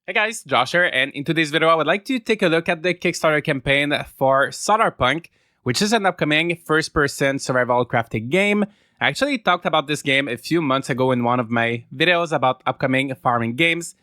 Hey guys, Josh here, and in today's video I would like to take a look at the Kickstarter campaign for Solarpunk, which is an upcoming first-person survival crafting game. I actually talked about this game a few months ago in one of my videos about upcoming farming games,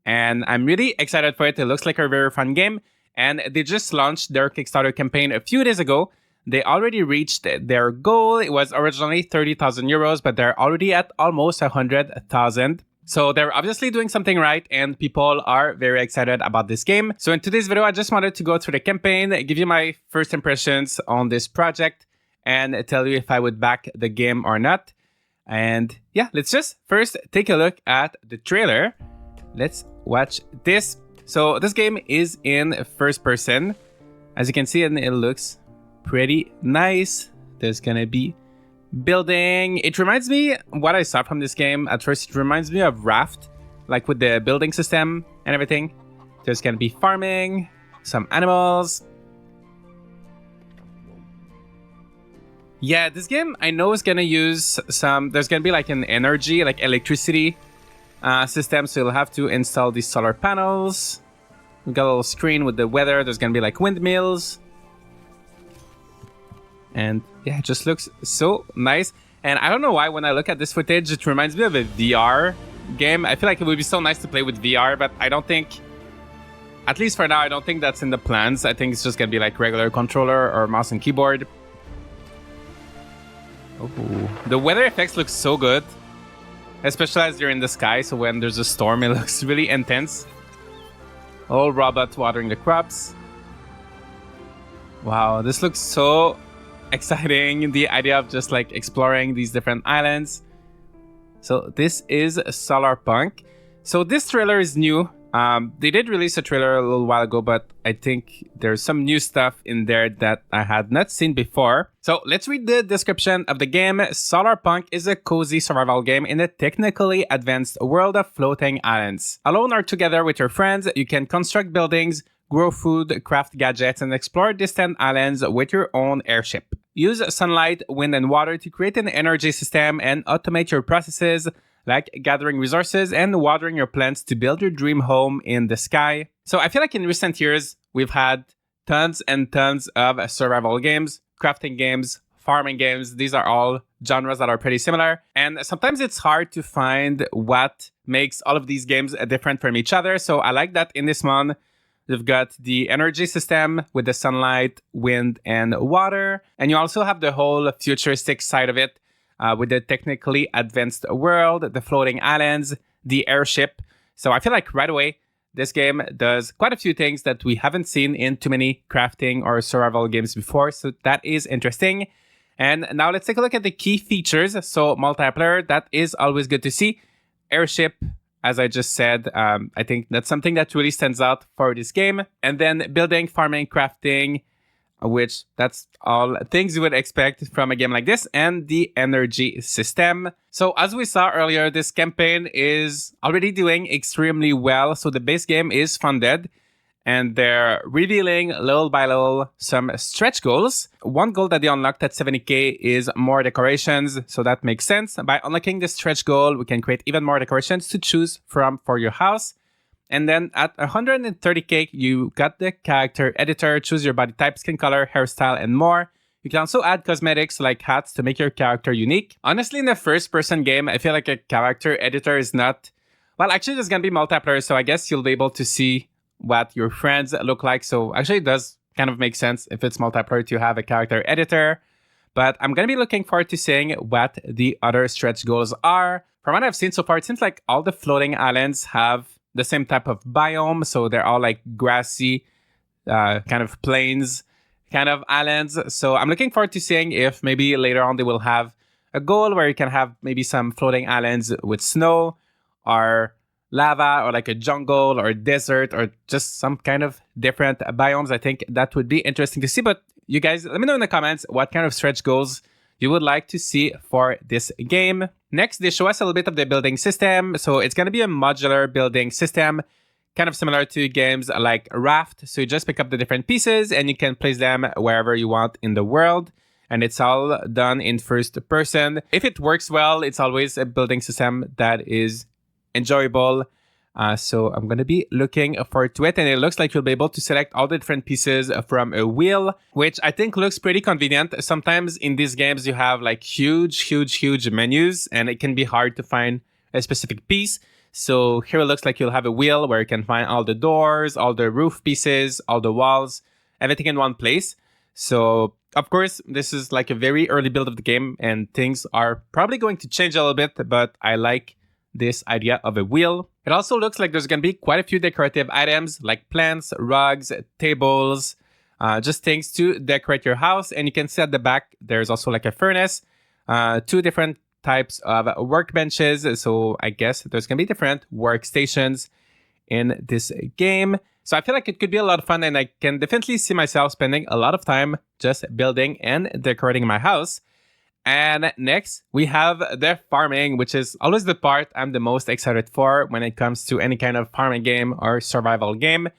and I'm really excited for it. It looks like a very fun game, and they just launched their Kickstarter campaign a few days ago. They already reached their goal. It was originally 30,000 euros, but they're already at almost 100,000. So they're obviously doing something right, and people are very excited about this game. So in today's video, I just wanted to go through the campaign, give you my first impressions on this project, and tell you if I would back the game or not. And yeah, let's just first take a look at the trailer. Let's watch this. So this game is in first person. As you can see, and it looks pretty nice. There's gonna be building. It reminds me what I saw from this game. At first, it reminds me of Raft, like with the building system and everything. There's gonna be farming, some animals. Yeah, this game I know is gonna use some. There's gonna be like an energy, like electricity system. So you'll have to install these solar panels. We got a little screen with the weather. There's gonna be like windmills. And yeah, it just looks so nice. And I don't know why when I look at this footage, it reminds me of a VR game. I feel like it would be so nice to play with VR, but I don't think, at least for now, I don't think that's in the plans. I think it's just gonna be like regular controller or mouse and keyboard. Oh, the weather effects look so good, especially as you're in the sky. So when there's a storm, it looks really intense. All robots watering the crops. Wow, this looks so exciting, the idea of just like exploring these different islands. So this is Solarpunk. So this trailer is new. They did release a trailer a little while ago, but I think there's some new stuff in there that I had not seen before. So let's read the description of the game. Solarpunk is a cozy survival game in a technically advanced world of floating islands. Alone or together with your friends, you can construct buildings, grow food, craft gadgets, and explore distant islands with your own airship. Use sunlight, wind, and water to create an energy system and automate your processes, like gathering resources and watering your plants to build your dream home in the sky. So I feel like in recent years, we've had tons and tons of survival games, crafting games, farming games. These are all genres that are pretty similar. And sometimes it's hard to find what makes all of these games different from each other. So I like that in this one, you've got the energy system with the sunlight, wind, and water. And you also have the whole futuristic side of it with the technically advanced world, the floating islands, the airship. So I feel like right away, this game does quite a few things that we haven't seen in too many crafting or survival games before. So that is interesting. And now let's take a look at the key features. So multiplayer, that is always good to see. Airship, as I just said, I think that's something that really stands out for this game. And then building, farming, crafting, which that's all things you would expect from a game like this, and the energy system. So as we saw earlier, this campaign is already doing extremely well. So the base game is funded, and they're revealing little by little some stretch goals. One goal that they unlocked at 70k is more decorations, so that makes sense. By unlocking this stretch goal, we can create even more decorations to choose from for your house. And then at 130k, you got the character editor, choose your body type, skin color, hairstyle, and more. You can also add cosmetics like hats to make your character unique. Honestly, in the first-person game, I feel like a character editor is not... Well, actually, there's going to be multiplayer, so I guess you'll be able to see what your friends look like. So actually it does kind of make sense if it's multiplayer to have a character editor. But I'm going to be looking forward to seeing what the other stretch goals are. From what I've seen so far, it seems like all the floating islands have the same type of biome. So they're all like grassy, kind of plains kind of islands. So I'm looking forward to seeing if maybe later on they will have a goal where you can have maybe some floating islands with snow or lava or like a jungle or desert or just some kind of different biomes. I think that would be interesting to see. But you guys, let me know in the comments what kind of stretch goals you would like to see for this game. Next, they show us a little bit of the building system. So it's going to be a modular building system, kind of similar to games like Raft. So you just pick up the different pieces and you can place them wherever you want in the world. And it's all done in first person. If it works well, it's always a building system that is enjoyable So I'm going to be looking forward to it. And it looks like you'll be able to select all the different pieces from a wheel, which I think looks pretty convenient. Sometimes in these games, you have like huge menus, and it can be hard to find a specific piece. So here it looks like you'll have a wheel where you can find all the doors, all the roof pieces, all the walls, everything in one place. So of course, this is like a very early build of the game, and things are probably going to change a little bit, but I like this idea of a wheel. It also looks like there's going to be quite a few decorative items like plants, rugs, tables, just things to decorate your house. And you can see at the back, there's also like a furnace, 2 different types of workbenches. So I guess there's going to be different workstations in this game. So I feel like it could be a lot of fun, and I can definitely see myself spending a lot of time just building and decorating my house. And next, we have the farming, which is always the part I'm the most excited for when it comes to any kind of farming game or survival game.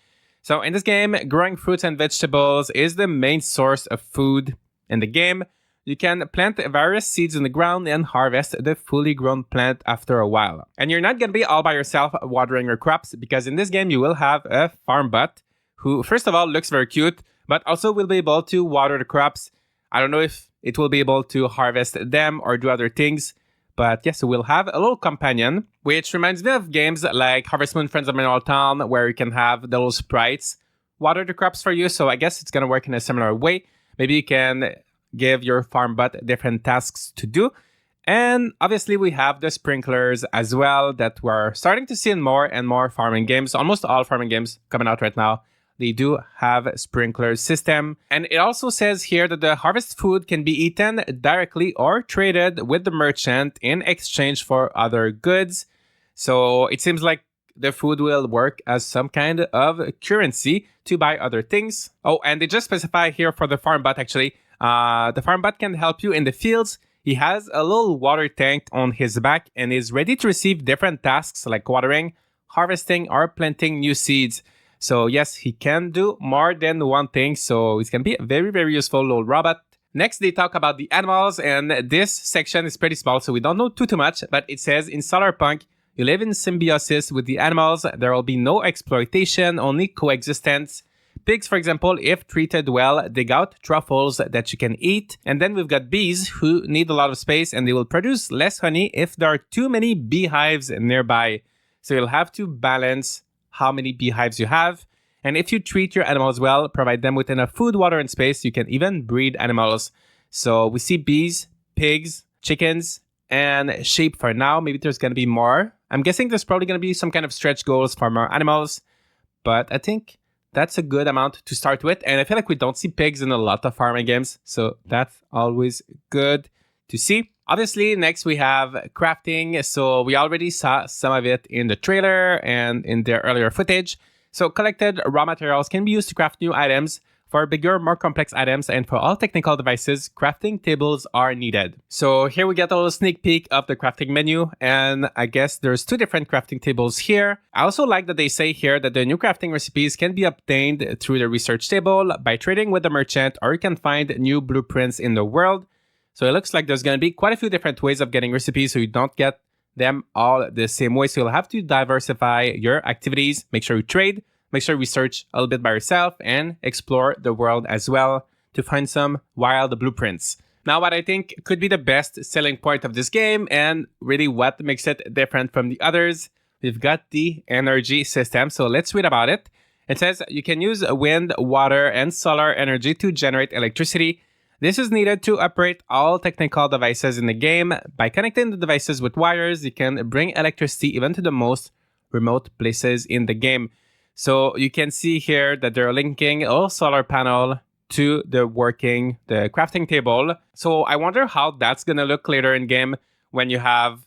So in this game, growing fruits and vegetables is the main source of food in the game. You can plant various seeds in the ground and harvest the fully grown plant after a while. And you're not going to be all by yourself watering your crops, because in this game, you will have a farm bot who, first of all, looks very cute, but also will be able to water the crops. I don't know if it will be able to harvest them or do other things. But yes, we'll have a little companion, which reminds me of games like Harvest Moon Friends of Mineral Town, where you can have the little sprites water the crops for you. So I guess it's going to work in a similar way. Maybe you can give your farm bot different tasks to do. And obviously, we have the sprinklers as well that we're starting to see in more and more farming games. Almost all farming games coming out right now, they do have a sprinkler system. And it also says here that the harvest food can be eaten directly or traded with the merchant in exchange for other goods. So it seems like the food will work as some kind of currency to buy other things. Oh, and they just specify here for the farm bot, actually, the farm bot can help you in the fields. He has a little water tank on his back and is ready to receive different tasks like watering, harvesting, or planting new seeds. So yes, he can do more than one thing. So he's going to be a very useful little robot. Next, they talk about the animals, and this section is pretty small, so we don't know too much. But it says in Solarpunk, you live in symbiosis with the animals. There will be no exploitation, only coexistence. Pigs, for example, if treated well, dig out truffles that you can eat. And then we've got bees who need a lot of space, and they will produce less honey if there are too many beehives nearby. So you'll have to balance how many beehives you have. And if you treat your animals well, provide them with enough food, water, and space, you can even breed animals. So we see bees, pigs, chickens, and sheep for now. Maybe there's going to be more. I'm guessing there's probably going to be some kind of stretch goals for more animals. But I think that's a good amount to start with. And I feel like we don't see pigs in a lot of farming games. So that's always good to see. Obviously, next we have crafting. So we already saw some of it in the trailer and in their earlier footage. So collected raw materials can be used to craft new items. For bigger, more complex items and for all technical devices, crafting tables are needed. So here we get a little sneak peek of the crafting menu, and I guess there's 2 different crafting tables here. I also like that they say here that the new crafting recipes can be obtained through the research table by trading with the merchant, or you can find new blueprints in the world. So it looks like there's going to be quite a few different ways of getting recipes, so you don't get them all the same way. So you'll have to diversify your activities, make sure you trade, make sure you research a little bit by yourself, and explore the world as well to find some wild blueprints. Now, what I think could be the best selling point of this game, and really what makes it different from the others, we've got the energy system. So let's read about it. It says you can use wind, water, and solar energy to generate electricity. This is needed to operate all technical devices in the game. By connecting the devices with wires, you can bring electricity even to the most remote places in the game. So you can see here that they're linking a solar panel to the crafting table. So I wonder how that's going to look later in game when you have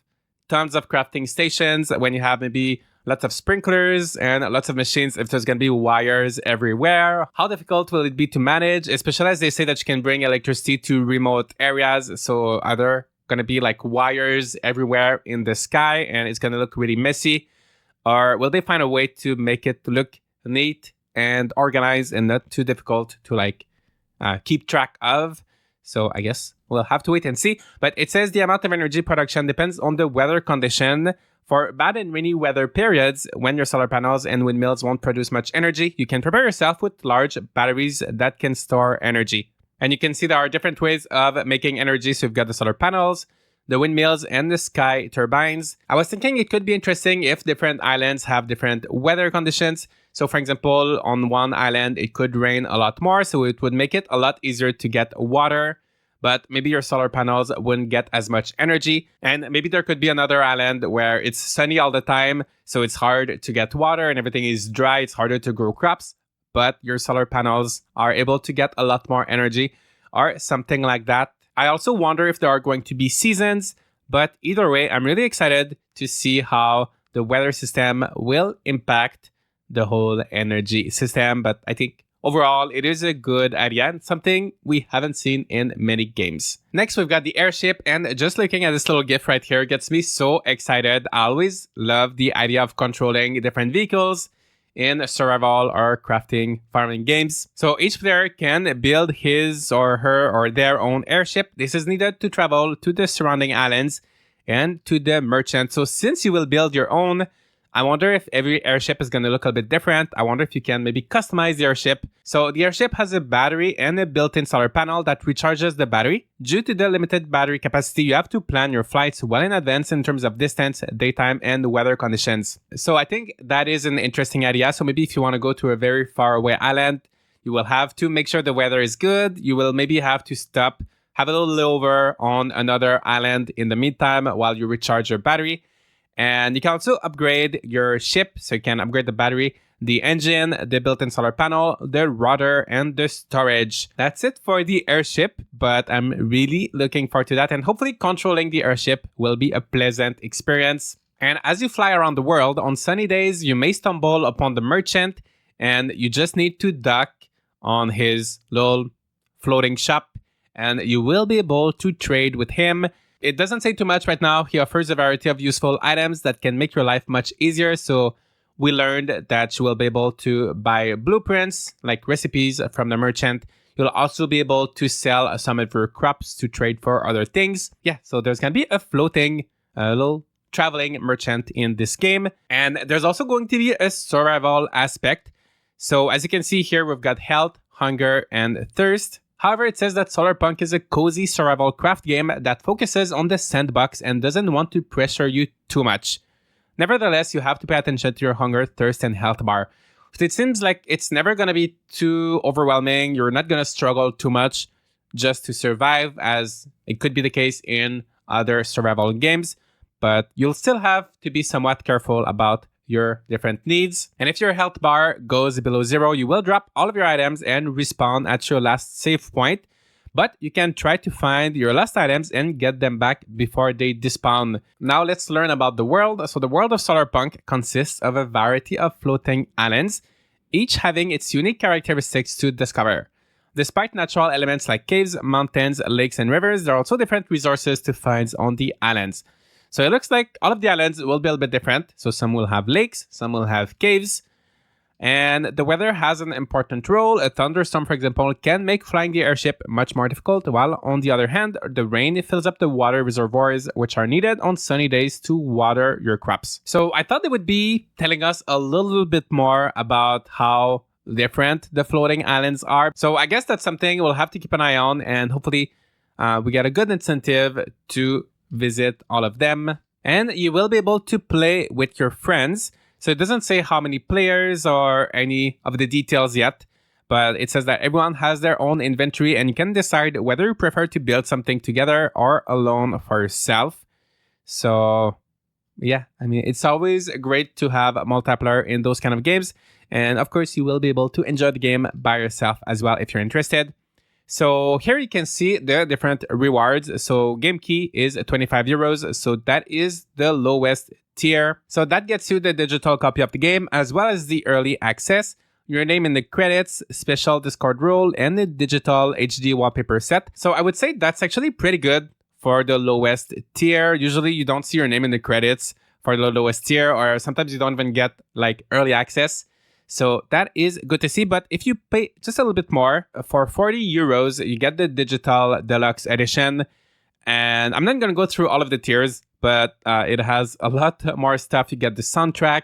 tons of crafting stations, when you have maybe lots of sprinklers and lots of machines, if there's going to be wires everywhere. How difficult will it be to manage, especially as they say that you can bring electricity to remote areas. So are there going to be like wires everywhere in the sky and it's going to look really messy? Or will they find a way to make it look neat and organized and not too difficult to keep track of? So I guess we'll have to wait and see. But it says the amount of energy production depends on the weather condition. For bad and rainy weather periods, when your solar panels and windmills won't produce much energy, you can prepare yourself with large batteries that can store energy. And you can see there are different ways of making energy. So you've got the solar panels, the windmills, and the sky turbines. I was thinking it could be interesting if different islands have different weather conditions. So for example, on one island, it could rain a lot more, so it would make it a lot easier to get water, but maybe your solar panels wouldn't get as much energy. And maybe there could be another island where it's sunny all the time, so it's hard to get water and everything is dry, it's harder to grow crops, but your solar panels are able to get a lot more energy or something like that. I also wonder if there are going to be seasons, but either way, I'm really excited to see how the weather system will impact the whole energy system. But I think overall, it is a good idea and something we haven't seen in many games. Next, we've got the Airship, and just looking at this little GIF right here gets me so excited. I always love the idea of controlling different vehicles in survival or crafting farming games. So each player can build his or her or their own airship. This is needed to travel to the surrounding islands and to the merchant. So since you will build your own, I wonder if every airship is going to look a bit different. I wonder if you can maybe customize the airship. So the airship has a battery and a built-in solar panel that recharges the battery. Due to the limited battery capacity, you have to plan your flights well in advance in terms of distance, daytime, and weather conditions. So I think that is an interesting idea. So maybe if you want to go to a very far away island, you will have to make sure the weather is good. You will maybe have to stop, have a little layover on another island in the meantime while you recharge your battery. And you can also upgrade your ship. So you can upgrade the battery, the engine, the built-in solar panel, the rudder, and the storage. That's it for the airship, but I'm really looking forward to that. And hopefully controlling the airship will be a pleasant experience. And as you fly around the world, on sunny days, you may stumble upon the merchant and you just need to dock on his little floating shop and you will be able to trade with him. It doesn't say too much right now. He offers a variety of useful items that can make your life much easier. So we learned that you will be able to buy blueprints, like recipes from the merchant. You'll also be able to sell some of your crops to trade for other things. Yeah, so there's going to be a floating little traveling merchant in this game. And there's also going to be a survival aspect. So as you can see here, we've got health, hunger, and thirst. However, it says that Solarpunk is a cozy survival craft game that focuses on the sandbox and doesn't want to pressure you too much. Nevertheless, you have to pay attention to your hunger, thirst, and health bar. It seems like it's never going to be too overwhelming. You're not going to struggle too much just to survive, as it could be the case in other survival games. But you'll still have to be somewhat careful about your different needs. And if your health bar goes below 0, you will drop all of your items and respawn at your last save point. But you can try to find your last items and get them back before they despawn. Now let's learn about the world. So the world of Solarpunk consists of a variety of floating islands, each having its unique characteristics to discover. Despite natural elements like caves, mountains, lakes, and rivers, there are also different resources to find on the islands. So it looks like all of the islands will be a little bit different. So some will have lakes, some will have caves. And the weather has an important role. A thunderstorm, for example, can make flying the airship much more difficult, while on the other hand, the rain fills up the water reservoirs, which are needed on sunny days to water your crops. So I thought they would be telling us a little bit more about how different the floating islands are. So I guess that's something we'll have to keep an eye on, and hopefully we get a good incentive to visit all of them. And you will be able to play with your friends. So it doesn't say how many players or any of the details yet, but it says that everyone has their own inventory and you can decide whether you prefer to build something together or alone for yourself. So yeah, I mean, it's always great to have a multiplayer in those kind of games. And of course, you will be able to enjoy the game by yourself as well if you're interested. So here you can see the different rewards. So game key is 25 euros. So that is the lowest tier. So that gets you the digital copy of the game as well as the early access, your name in the credits, special Discord role, and the digital HD wallpaper set. So I would say that's actually pretty good for the lowest tier. Usually you don't see your name in the credits for the lowest tier, or sometimes you don't even get like early access. So that is good to see. But if you pay just a little bit more, for 40 euros, you get the digital deluxe edition. And I'm not going to go through all of the tiers, but it has a lot more stuff. You get the soundtrack,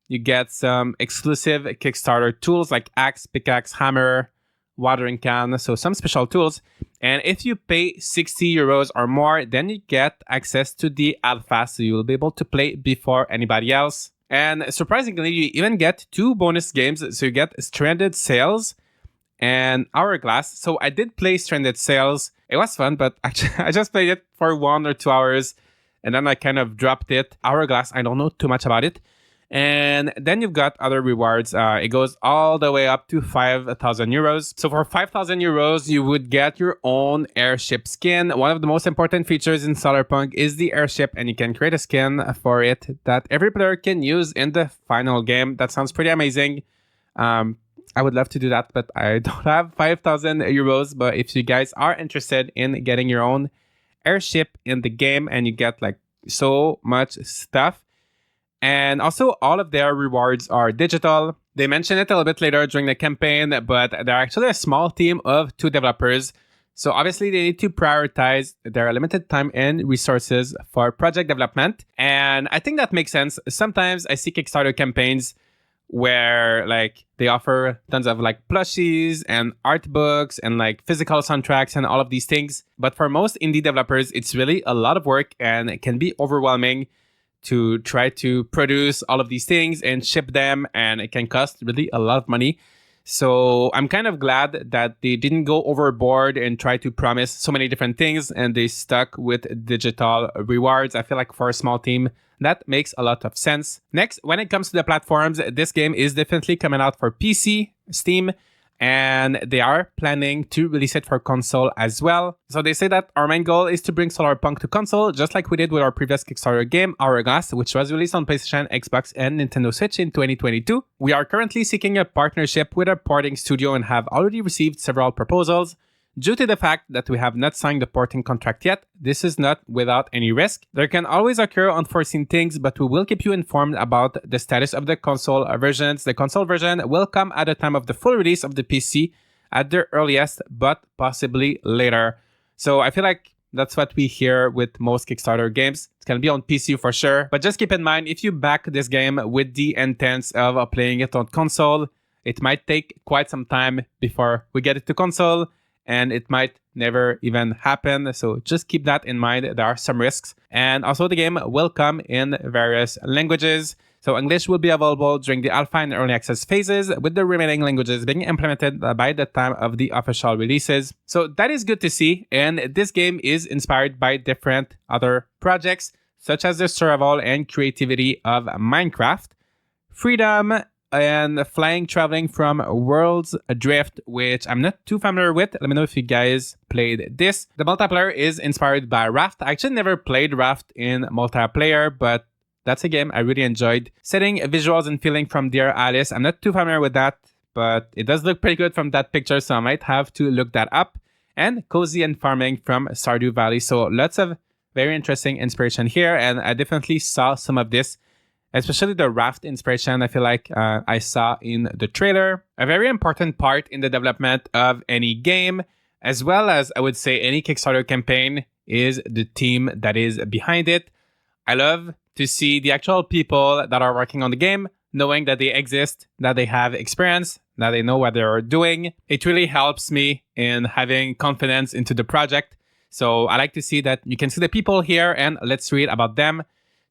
you get some exclusive Kickstarter tools like axe, pickaxe, hammer, watering can, so some special tools. And if you pay 60 euros or more, then you get access to the alpha, so you will be able to play before anybody else. And surprisingly, you even get 2 bonus games. So you get Stranded Sails and Hourglass. So I did play Stranded Sails. It was fun, but actually I just played it for 1 or 2 hours and then I kind of dropped it. Hourglass, I don't know too much about it. And then you've got other rewards. It goes all the way up to 5,000 euros. So for 5,000 euros, you would get your own airship skin. One of the most important features in Solarpunk is the airship, and you can create a skin for it that every player can use in the final game. That sounds pretty amazing. I would love to do that, but I don't have 5,000 euros. But if you guys are interested in getting your own airship in the game and you get like so much stuff, and also all of their rewards are digital. They mention it a little bit later during the campaign, but they're actually a small team of 2 developers. So obviously they need to prioritize their limited time and resources for project development. And I think that makes sense. Sometimes I see Kickstarter campaigns where like they offer tons of like plushies and art books and like physical soundtracks and all of these things. But for most indie developers, it's really a lot of work and it can be overwhelming to try to produce all of these things and ship them, and it can cost really a lot of money. So I'm kind of glad that they didn't go overboard and try to promise so many different things and they stuck with digital rewards. I feel like for a small team, that makes a lot of sense. Next, when it comes to the platforms, this game is definitely coming out for PC, Steam, and they are planning to release it for console as well. So they say that our main goal is to bring Solarpunk to console, just like we did with our previous Kickstarter game, Hourglass, which was released on PlayStation, Xbox, and Nintendo Switch in 2022. We are currently seeking a partnership with a porting studio and have already received several proposals. Due to the fact that we have not signed the porting contract yet, this is not without any risk. There can always occur unforeseen things, but we will keep you informed about the status of the console versions. The console version will come at the time of the full release of the PC at the earliest, but possibly later. So I feel like that's what we hear with most Kickstarter games. It's going to be on PC for sure. But just keep in mind, if you back this game with the intent of playing it on console, it might take quite some time before we get it to console. And it might never even happen. So just keep that in mind. There are some risks. And also the game will come in various languages. So English will be available during the alpha and early access phases, with the remaining languages being implemented by the time of the official releases. So that is good to see. And this game is inspired by different other projects, such as the survival and creativity of Minecraft, Freedom, and Flying Traveling from Worlds Adrift, which I'm not too familiar with. Let me know if you guys played this. The multiplayer is inspired by Raft. I actually never played Raft in multiplayer, but that's a game I really enjoyed. Setting visuals and feeling from Dear Alice. I'm not too familiar with that, but it does look pretty good from that picture, so I might have to look that up. And Cozy and Farming from Stardew Valley. So lots of very interesting inspiration here, and I definitely saw some of this, especially the Raft inspiration. I feel like I saw in the trailer. A very important part in the development of any game, as well as I would say any Kickstarter campaign, is the team that is behind it. I love to see the actual people that are working on the game, knowing that they exist, that they have experience, that they know what they're doing. It really helps me in having confidence into the project. So I like to see that you can see the people here, and let's read about them.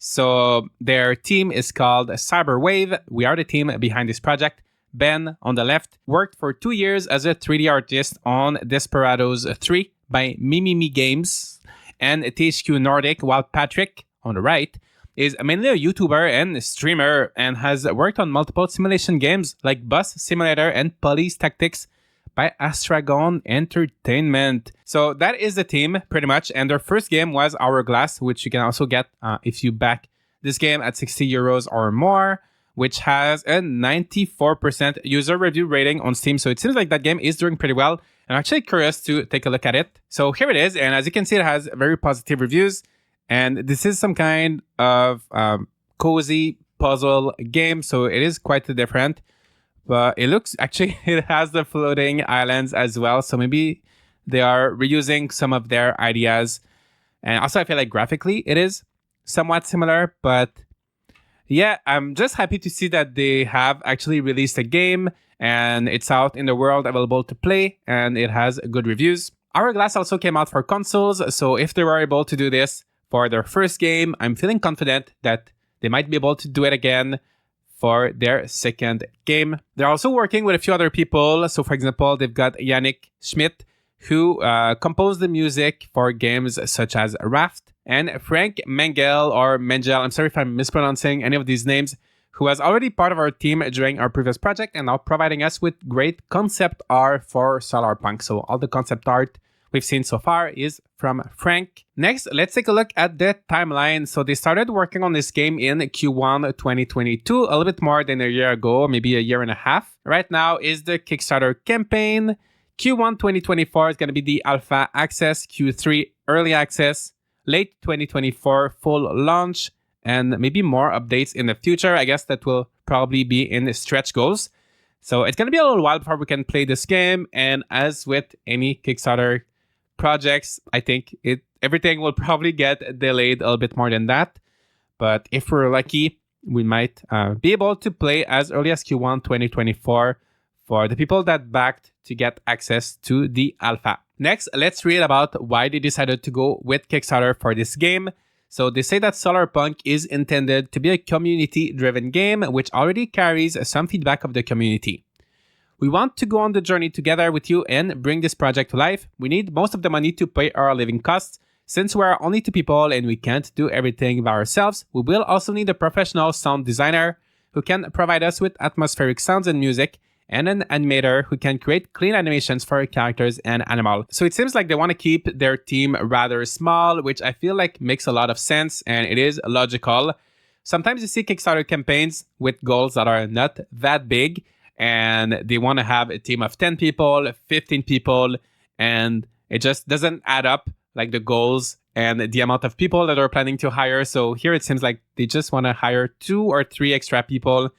So their team is called Cyberwave. We are the team behind this project. Ben, on the left, worked for 2 years as a 3D artist on Desperados 3 by Mimimi Games and THQ Nordic, while Patrick, on the right, is mainly a YouTuber and streamer and has worked on multiple simulation games like Bus Simulator and Police Tactics by Astragon Entertainment. So that is the team pretty much. And their first game was Hourglass, which you can also get if you back this game at 60 euros or more, which has a 94% user review rating on Steam. So it seems like that game is doing pretty well. And I'm actually curious to take a look at it. So here it is. And as you can see, it has very positive reviews. And this is some kind of cozy puzzle game. So it is quite different. But it looks, actually, it has the floating islands as well. So maybe they are reusing some of their ideas. And also, I feel like graphically it is. somewhat similar, but yeah, I'm just happy to see that they have actually released a game and it's out in the world, available to play, and it has good reviews. Hourglass also came out for consoles, so if they were able to do this for their first game, I'm feeling confident that they might be able to do it again for their second game. They're also working with a few other people. So for example, they've got Yannick Schmidt, who composed the music for games such as Raft, and Frank Mengel, or Mengel, I'm sorry if I'm mispronouncing any of these names, who was already part of our team during our previous project and now providing us with great concept art for Solarpunk. So all the concept art we've seen so far is from Frank. Next, let's take a look at the timeline. So they started working on this game in Q1 2022, a little bit more than a year ago, maybe a year and a half. Right now is the Kickstarter campaign. Q1 2024 is going to be the alpha access, Q3 early access, late 2024 full launch, and maybe more updates in the future. I guess that will probably be in the stretch goals. So it's going to be a little while before we can play this game. And as with any Kickstarter projects, I think everything will probably get delayed a little bit more than that. But if we're lucky, we might be able to play as early as Q1 2024 for the people that backed to get access to the alpha. Next, let's read about why they decided to go with Kickstarter for this game. So they say that Solarpunk is intended to be a community-driven game, which already carries some feedback of the community. We want to go on the journey together with you and bring this project to life. We need most of the money to pay our living costs. Since we are only two people and we can't do everything by ourselves, we will also need a professional sound designer who can provide us with atmospheric sounds and music, and an animator who can create clean animations for characters and animals. So it seems like they want to keep their team rather small, which I feel like makes a lot of sense and it is logical. Sometimes you see Kickstarter campaigns with goals that are not that big and they want to have a team of 10 people, 15 people, and it just doesn't add up, like the goals and the amount of people that are planning to hire. So here it seems like they just want to hire 2 or 3 extra people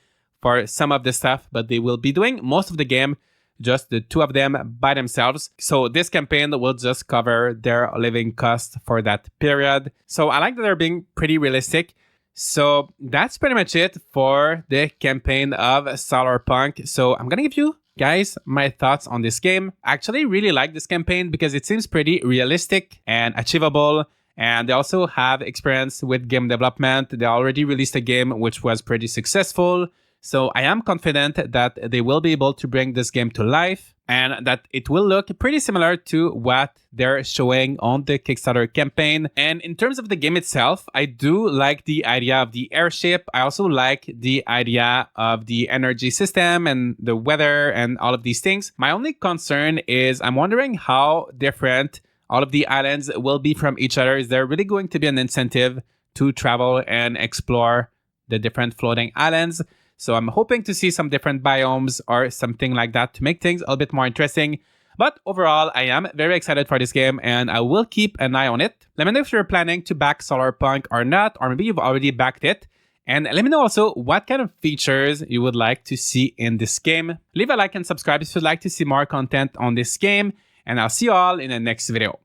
for some of the stuff, but they will be doing most of the game, just the 2 of them by themselves. So this campaign will just cover their living costs for that period. So I like that they're being pretty realistic. So that's pretty much it for the campaign of Solarpunk. So I'm gonna give you guys my thoughts on this game. I actually really like this campaign because it seems pretty realistic and achievable. And they also have experience with game development. They already released a game which was pretty successful. So I am confident that they will be able to bring this game to life and that it will look pretty similar to what they're showing on the Kickstarter campaign. And in terms of the game itself, I do like the idea of the airship. I also like the idea of the energy system and the weather and all of these things. My only concern is I'm wondering how different all of the islands will be from each other. Is there really going to be an incentive to travel and explore the different floating islands? So I'm hoping to see some different biomes or something like that to make things a little bit more interesting. But overall, I am very excited for this game and I will keep an eye on it. Let me know if you're planning to back Solarpunk or not, or maybe you've already backed it. And let me know also what kind of features you would like to see in this game. Leave a like and subscribe if you'd like to see more content on this game. And I'll see you all in the next video.